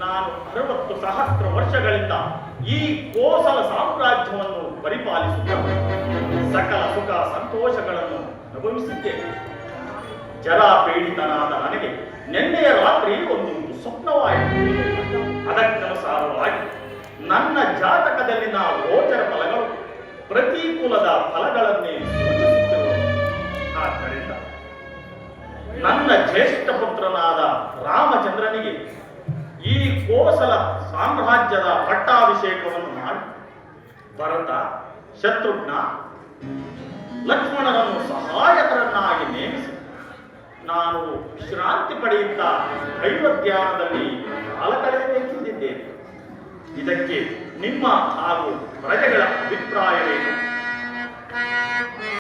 ನಾನು 60 ಸಹಸ್ರ ವರ್ಷಗಳಿಂದ ಈ ಕೋಸಲ ಸಾಮ್ರಾಜ್ಯವನ್ನು ಪರಿಪಾಲಿಸುತ್ತ ಸಕಲ ಸುಖ ಸಂತೋಷಗಳನ್ನು ಅನುಭವಿಸಿದ್ದೇನೆ. ಜರಾಪೀಡಿತನಾದ ನನಗೆ ನಿನ್ನೆಯ ರಾತ್ರಿ ಒಂದು ಸ್ವಪ್ನವಾಯಿತು. ಅದಕ್ಕನುಸಾರವಾಗಿ ನನ್ನ ಜಾತಕದಲ್ಲಿನ ಗೋಚರ ಫಲಗಳು ಪ್ರತಿಕೂಲದ ಫಲಗಳನ್ನೇ ಸೂಚಿಸುತ್ತಿರುವುದು. ಆದ್ದರಿಂದ ನನ್ನ ಜ್ಯೇಷ್ಠ ಪುತ್ರನಾದ ರಾಮಚಂದ್ರನಿಗೆ ಈ ಕೋಸಲ ಸಾಮ್ರಾಜ್ಯದ ಪಟ್ಟಾಭಿಷೇಕವನ್ನು ಮಾಡಿ ಭರತ, ಶತ್ರುಘ್ನ, ಲಕ್ಷ್ಮಣರನ್ನು ಸಹಾಯಕರನ್ನಾಗಿ ನೇಮಿಸಿ ನಾನು ವಿಶ್ರಾಂತಿ ಪಡೆಯುತ್ತಾ ದೈವಧ್ಯಾನದಲ್ಲಿ ಕಾಲ ಕಳೆಯಬೇಕೆಂದಿದ್ದೇನೆ. ಇದಕ್ಕೆ ನಿಮ್ಮ ಹಾಗೂ ಪ್ರಜೆಗಳ ಅಭಿಪ್ರಾಯವೇನು?